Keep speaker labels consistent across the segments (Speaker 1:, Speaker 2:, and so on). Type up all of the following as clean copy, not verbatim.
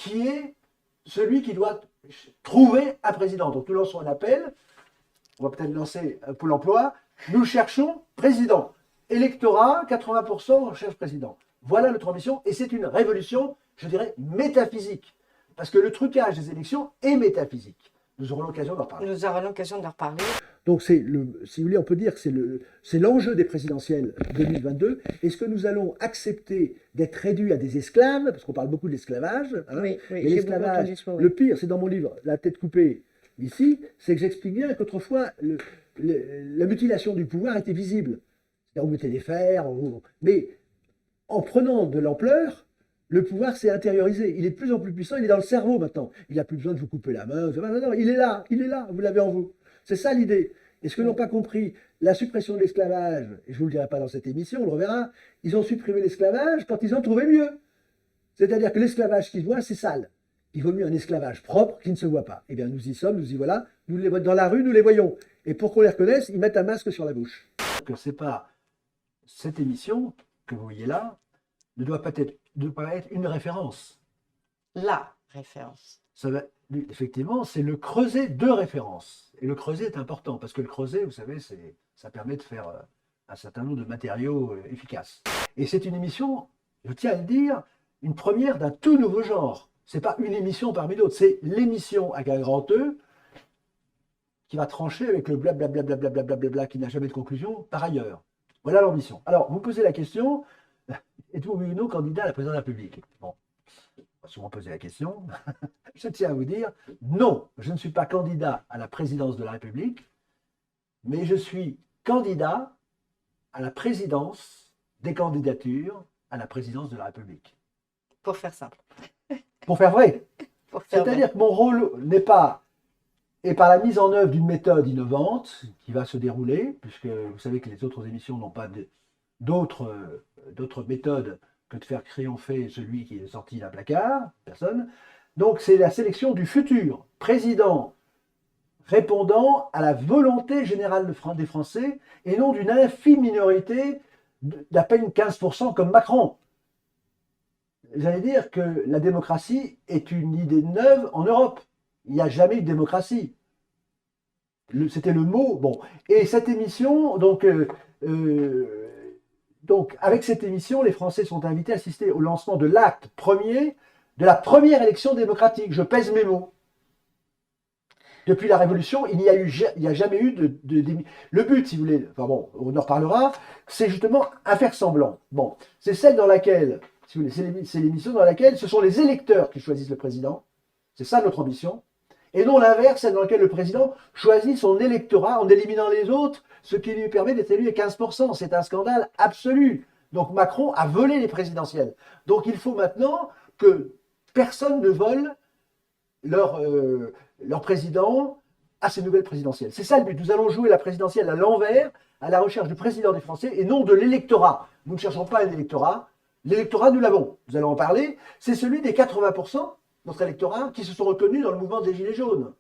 Speaker 1: qui est celui qui doit trouver un président. Donc nous lançons un appel, on va peut-être lancer Pôle emploi, nous cherchons président. Électorat, 80%, on cherche président. Voilà notre ambition, et c'est une révolution, je dirais, métaphysique. Parce que le trucage des élections est métaphysique. Nous aurons l'occasion d'en reparler.
Speaker 2: Nous aurons l'occasion d'en reparler.
Speaker 1: Donc, si vous voulez, on peut dire que c'est l'enjeu des présidentielles 2022. Est-ce que nous allons accepter d'être réduits à des esclaves, parce qu'on parle beaucoup de l'esclavage, hein,
Speaker 2: Oui,
Speaker 1: mais
Speaker 2: j'ai
Speaker 1: l'esclavage,
Speaker 2: beaucoup entendu ce mot, oui.
Speaker 1: le pire, c'est dans mon livre, La tête coupée, ici, c'est que j'explique bien qu'autrefois, la mutilation du pouvoir était visible. C'est-à-dire, on mettait des fers, mais en prenant de l'ampleur, le pouvoir s'est intériorisé. Il est de plus en plus puissant, il est dans le cerveau maintenant. Il n'a plus besoin de vous couper la main. Non, non, il est là, vous l'avez en vous. C'est ça l'idée. Et ce que n'ont pas compris, la suppression de l'esclavage, et je ne vous le dirai pas dans cette émission, on le reverra, ils ont supprimé l'esclavage quand ils ont trouvé mieux. C'est-à-dire que l'esclavage qui se voit, c'est sale. Il vaut mieux un esclavage propre qui ne se voit pas. Eh bien, nous y sommes, nous y voilà. Nous les voyons dans la rue, nous les voyons. Et pour qu'on les reconnaisse, ils mettent un masque sur la bouche. Que c'est pas cette émission que vous voyez là ne doit pas être une référence.
Speaker 2: La référence.
Speaker 1: Ça va, effectivement, c'est le creuset de référence. Et le creuset est important, parce que le creuset, vous savez, ça permet de faire un certain nombre de matériaux efficaces. Et c'est une émission, je tiens à le dire, une première d'un tout nouveau genre. Ce n'est pas une émission parmi d'autres, c'est l'émission avec un grand E qui va trancher avec le blablabla qui n'a jamais de conclusion par ailleurs. Voilà l'ambition. Alors, vous posez la question, êtes-vous oui ou non candidat à la présidence de la République? Bon, on va souvent poser la question. Je tiens à vous dire, non, je ne suis pas candidat à la présidence de la République, mais je suis candidat à la présidence des candidatures à la présidence de la République.
Speaker 2: Pour faire simple.
Speaker 1: Pour faire vrai.
Speaker 2: C'est-à-dire
Speaker 1: C'est-à-dire que mon rôle n'est pas, et par la mise en œuvre d'une méthode innovante qui va se dérouler, puisque vous savez que les autres émissions n'ont pas d'autres méthodes que de faire triompher celui qui est sorti d'un placard, personne. Donc c'est la sélection du futur président répondant à la volonté générale des Français et non d'une infime minorité d'à peine 15% comme Macron. J'allais dire que la démocratie est une idée neuve en Europe. Il n'y a jamais eu de démocratie. C'était le mot. Bon. Et cette émission, donc avec cette émission, les Français sont invités à assister au lancement de l'acte premier de la première élection démocratique. Je pèse mes mots. Depuis la Révolution, il n'y a jamais eu Le but, si vous voulez, enfin bon, on en reparlera, c'est justement un faire semblant. Bon, c'est celle dans laquelle, si vous voulez, c'est l'émission dans laquelle ce sont les électeurs qui choisissent le président. C'est ça notre ambition. Et non l'inverse, celle dans laquelle le président choisit son électorat en éliminant les autres, ce qui lui permet d'être élu à 15%. C'est un scandale absolu. Donc Macron a volé les présidentielles. Donc il faut maintenant que personne ne vole leur président à ces nouvelles présidentielles. C'est ça le but. Nous allons jouer la présidentielle à l'envers, à la recherche du président des Français et non de l'électorat. Nous ne cherchons pas un électorat. L'électorat, nous l'avons. Nous allons en parler. C'est celui des 80%, notre électorat, qui se sont reconnus dans le mouvement des Gilets jaunes.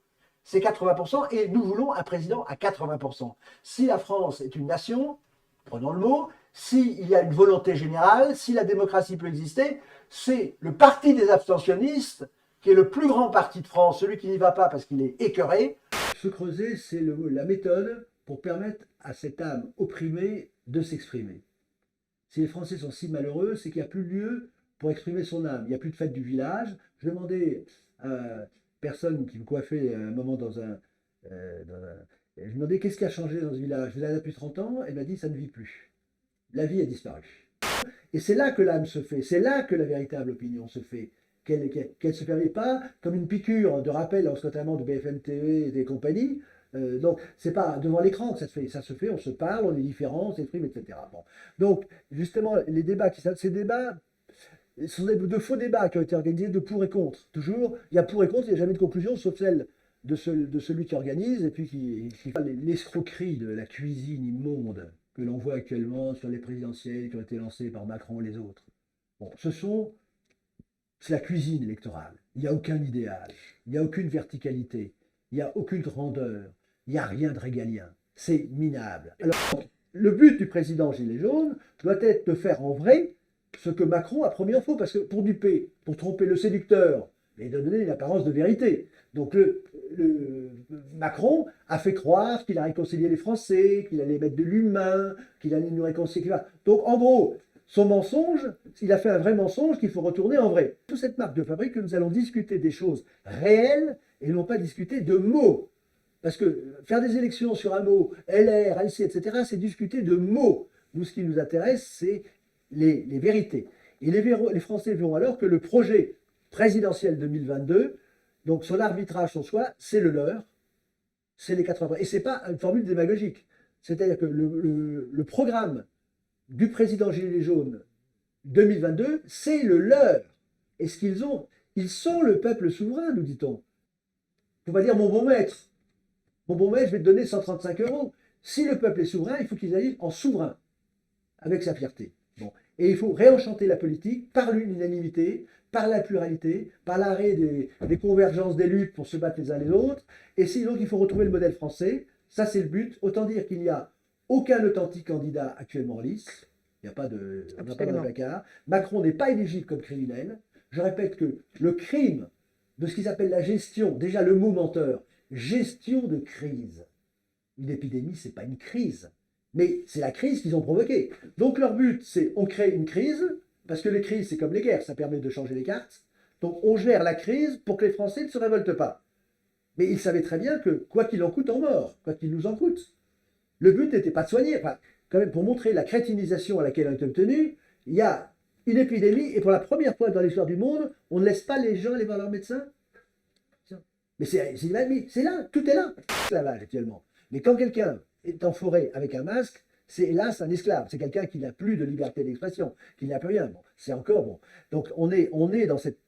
Speaker 1: C'est 80% et nous voulons un président à 80%. Si la France est une nation, prenons le mot, s'il y a une volonté générale, si la démocratie peut exister, c'est le parti des abstentionnistes qui est le plus grand parti de France, celui qui n'y va pas parce qu'il est écœuré. Se creuser, c'est la méthode pour permettre à cette âme opprimée de s'exprimer. Si les Français sont si malheureux, c'est qu'il n'y a plus lieu pour exprimer son âme. Il n'y a plus de fête du village. Je demandais à une personne qui me coiffait un moment je lui demandais qu'est-ce qui a changé dans ce village. Je l'ai là depuis 30 ans, elle m'a dit ça ne vit plus. La vie a disparu. Et c'est là que l'âme se fait, c'est là que la véritable opinion se fait. Qu'elle ne se permet pas comme une piqûre de rappel, notamment de BFM TV et des compagnies. Donc, c'est pas devant l'écran que ça se fait. Ça se fait, on se parle, on est différent, on s'exprime, etc. Bon. Donc, justement, les débats, ces débats, ce sont de faux débats qui ont été organisés de pour et contre. Toujours, il y a pour et contre, il n'y a jamais de conclusion, sauf celle de celui qui organise et puis qui fait l'escroquerie de la cuisine immonde que l'on voit actuellement sur les présidentielles qui ont été lancées par Macron et les autres. Bon, c'est la cuisine électorale. Il n'y a aucun idéal, il n'y a aucune verticalité, il n'y a aucune grandeur, il n'y a rien de régalien. C'est minable. Alors, le but du président Gilet jaune doit être de faire en vrai ce que Macron a promis en faux, parce que pour duper, pour tromper le séducteur mais de donner une apparence de vérité. Donc Macron a fait croire qu'il a réconcilié les Français, qu'il allait mettre de l'humain, qu'il allait nous réconcilier. Etc. Donc en gros, son mensonge, il a fait un vrai mensonge qu'il faut retourner en vrai. Sous cette marque de fabrique, nous allons discuter des choses réelles et non pas discuter de mots. Parce que faire des élections sur un mot, LR, LC, etc., c'est discuter de mots. Nous, ce qui nous intéresse, c'est les vérités. Et les Français verront alors que le projet présidentiel 2022, donc son arbitrage, son choix, c'est le leur, c'est les 80. Et ce n'est pas une formule démagogique. C'est-à-dire que le programme du président Gilets jaunes 2022, c'est le leur. Et ce qu'ils ont, ils sont le peuple souverain, nous dit-on. On va dire mon bon maître. Mon bon maître, je vais te donner 135 €. Si le peuple est souverain, il faut qu'ils agissent en souverain, avec sa fierté. Bon. Et il faut réenchanter la politique par l'unanimité, par la pluralité, par l'arrêt des convergences des luttes pour se battre les uns les autres. Et sinon, il faut retrouver le modèle français. Ça, c'est le but. Autant dire qu'il n'y a aucun authentique candidat actuellement en lice. Il n'y a pas de, on n'a pas dans le placard. Macron n'est pas éligible comme criminel. Je répète que le crime de ce qu'ils appellent la gestion, déjà le mot menteur, gestion de crise. Une épidémie, ce n'est pas une crise, mais c'est la crise qu'ils ont provoquée. Donc leur but, c'est on crée une crise, parce que les crises, c'est comme les guerres, ça permet de changer les cartes. Donc on gère la crise pour que les Français ne se révoltent pas. Mais ils savaient très bien que quoi qu'il en coûte en mort, quoi qu'il nous en coûte, le but n'était pas de soigner. Enfin, quand même, pour montrer la crétinisation à laquelle on est obtenu, il y a une épidémie, et pour la première fois dans l'histoire du monde, on ne laisse pas les gens aller voir leur médecin. Mais c'est là, tout est là. L'esclavage actuellement. Mais quand quelqu'un est en forêt avec un masque, c'est hélas un esclave. C'est quelqu'un qui n'a plus de liberté d'expression, qui n'a plus rien. Bon, c'est encore bon. Donc on est dans cette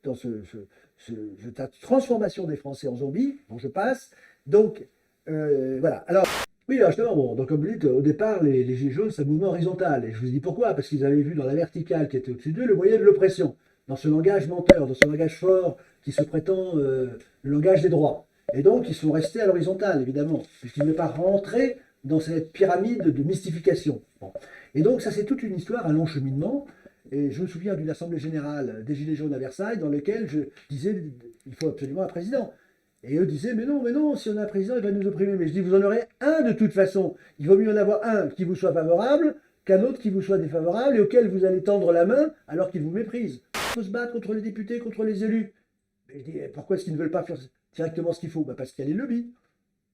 Speaker 1: transformation des Français en zombies, dont je passe. Donc voilà. Alors oui, alors justement, bon, donc comme vous dites, au départ, les Gilets jaunes, c'est un mouvement horizontal. Et je vous dis pourquoi, parce qu'ils avaient vu dans la verticale qui était au-dessus d'eux le moyen de l'oppression. Dans ce langage menteur, dans ce langage fort qui se prétend le langage des droits. Et donc, ils sont restés à l'horizontale, évidemment, puisqu'ils ne veulent pas rentrer dans cette pyramide de mystification. Bon. Et donc, ça, c'est toute une histoire, un long cheminement. Et je me souviens d'une assemblée générale des Gilets jaunes à Versailles, dans laquelle je disais il faut absolument un président. Et eux disaient mais non, si on a un président, il va nous opprimer. Mais je dis vous en aurez un de toute façon. Il vaut mieux en avoir un qui vous soit favorable qu'un autre qui vous soit défavorable et auquel vous allez tendre la main alors qu'il vous méprise. Il faut se battre contre les députés, contre les élus. Et je dis pourquoi est-ce qu'ils ne veulent pas faire directement ce qu'il faut? Parce qu'il y a les lobbies.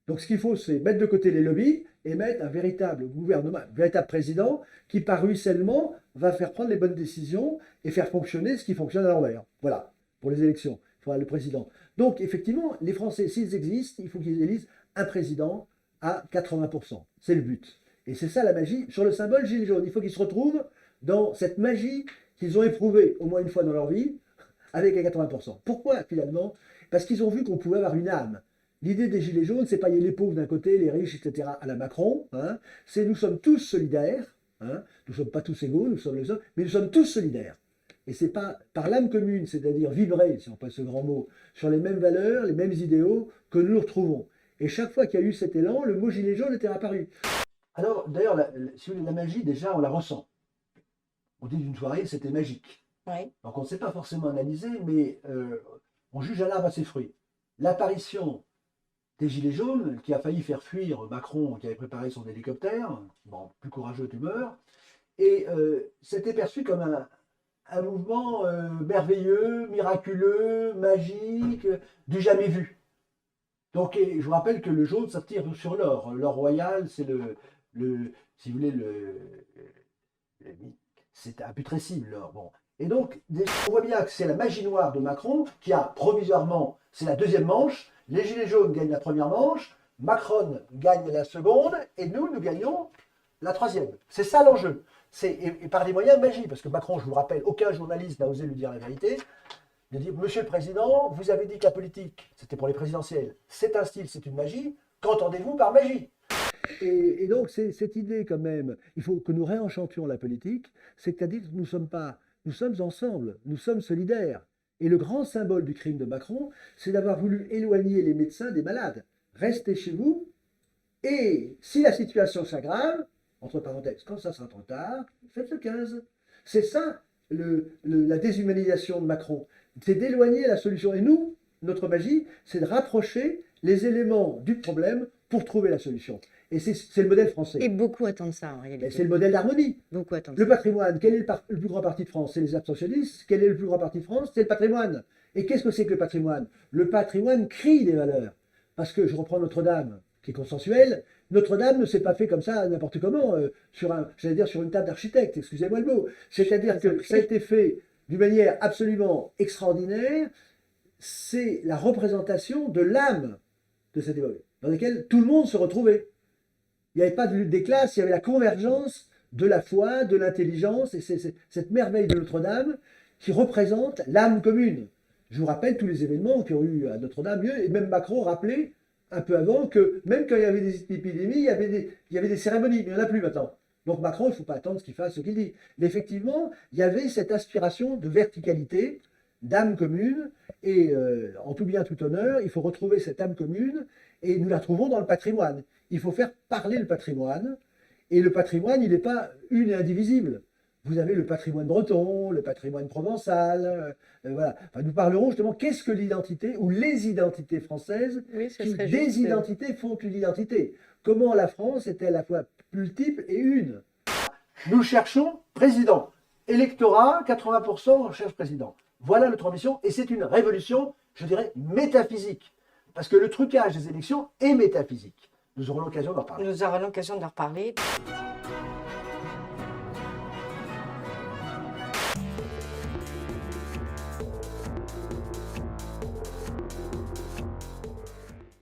Speaker 1: Donc ce qu'il faut, c'est mettre de côté les lobbies et mettre un véritable gouvernement, un véritable président qui, par ruissellement, va faire prendre les bonnes décisions et faire fonctionner ce qui fonctionne à l'envers. Voilà, pour les élections, il faudra le président. Donc effectivement, les Français, s'ils existent, il faut qu'ils élisent un président à 80%. C'est le but. Et c'est ça la magie sur le symbole gilet jaune. Il faut qu'ils se retrouvent dans cette magie qu'ils ont éprouvée au moins une fois dans leur vie, avec les 80%. Pourquoi finalement? Parce qu'ils ont vu qu'on pouvait avoir une âme. L'idée des Gilets jaunes, c'est pas y les pauvres d'un côté, les riches, etc. à la Macron. Hein. C'est nous sommes tous solidaires. Hein. Nous ne sommes pas tous égaux, nous sommes les hommes, mais nous sommes tous solidaires. Et c'est pas par l'âme commune, c'est-à-dire vibrer, si on passe ce grand mot, sur les mêmes valeurs, les mêmes idéaux, que nous nous retrouvons. Et chaque fois qu'il y a eu cet élan, le mot Gilet jaune était apparu. Alors, d'ailleurs, si vous voulez, la magie, déjà, on la ressent. On dit d'une soirée, c'était magique.
Speaker 2: Oui.
Speaker 1: Donc on ne sait pas forcément analyser, mais on juge un arbre à ses fruits. L'apparition des Gilets jaunes, qui a failli faire fuir Macron, qui avait préparé son hélicoptère, bon, plus courageux tu meurs, et c'était perçu comme un mouvement merveilleux, miraculeux, magique, du jamais vu. Donc je vous rappelle que le jaune, ça tire sur l'or. L'or royal, c'est si vous voulez, c'est imputrescible l'or. Bon. Et donc, on voit bien que c'est la magie noire de Macron qui a provisoirement, c'est la deuxième manche, les Gilets jaunes gagnent la première manche, Macron gagne la seconde, et nous gagnons la troisième. C'est ça l'enjeu. Et par des moyens magiques, parce que Macron, je vous le rappelle, aucun journaliste n'a osé lui dire la vérité. Il a dit, Monsieur le Président, vous avez dit que la politique, c'était pour les présidentielles, c'est un style, c'est une magie, qu'entendez-vous par magie? Et donc, c'est cette idée quand même, il faut que nous réenchantions la politique, c'est-à-dire que nous sommes ensemble, nous sommes solidaires. Et le grand symbole du crime de Macron, c'est d'avoir voulu éloigner les médecins des malades. Restez chez vous, et si la situation s'aggrave, entre parenthèses, quand ça sera trop tard, faites le 15. C'est ça la déshumanisation de Macron. c'est d'éloigner la solution. Et nous, notre magie, c'est de rapprocher les éléments du problème pour trouver la solution. Et c'est le modèle français.
Speaker 2: Et beaucoup attendent ça en
Speaker 1: Mais
Speaker 2: réalité.
Speaker 1: c'est le modèle d'harmonie.
Speaker 2: Beaucoup attendent
Speaker 1: Le
Speaker 2: ça.
Speaker 1: patrimoine, quel est le plus grand parti de France? C'est les abstentionnistes. Quel est le plus grand parti de France? C'est le patrimoine. Et qu'est-ce que c'est que le patrimoine? Le patrimoine crie des valeurs. Parce que je reprends Notre-Dame, qui est consensuelle. Notre-Dame ne s'est pas fait comme ça n'importe comment, j'allais dire sur une table d'architecte, excusez-moi le mot. C'est-à-dire que ça a été fait d'une manière absolument extraordinaire. C'est la représentation de l'âme de cette époque, dans laquelle tout le monde se retrouvait. Il n'y avait pas de lutte des classes, il y avait la convergence de la foi, de l'intelligence, et c'est cette merveille de Notre-Dame qui représente l'âme commune. Je vous rappelle tous les événements qui ont eu à Notre-Dame lieu, et même Macron rappelait un peu avant que même quand il y avait des épidémies, il y avait des cérémonies, mais il n'y en a plus maintenant. Donc Macron, il ne faut pas attendre ce qu'il fasse, ce qu'il dit. Mais effectivement, il y avait cette aspiration de verticalité, d'âme commune, et en tout bien, tout honneur, il faut retrouver cette âme commune, et nous la trouvons dans le patrimoine. Il faut faire parler le patrimoine, et le patrimoine, il n'est pas une et indivisible. Vous avez le patrimoine breton, le patrimoine provençal, voilà. Enfin, nous parlerons justement qu'est-ce que l'identité ou les identités françaises
Speaker 2: Oui, ce
Speaker 1: qui
Speaker 2: serait
Speaker 1: des
Speaker 2: juste.
Speaker 1: identités font une identité. Comment la France était à la fois multiple et une. Nous cherchons président. Électorat, 80% on cherche président. Voilà notre ambition et c'est une révolution, je dirais, métaphysique. Parce que le trucage des élections est métaphysique. Nous aurons l'occasion d'en parler.
Speaker 2: Nous aurons l'occasion d'en reparler.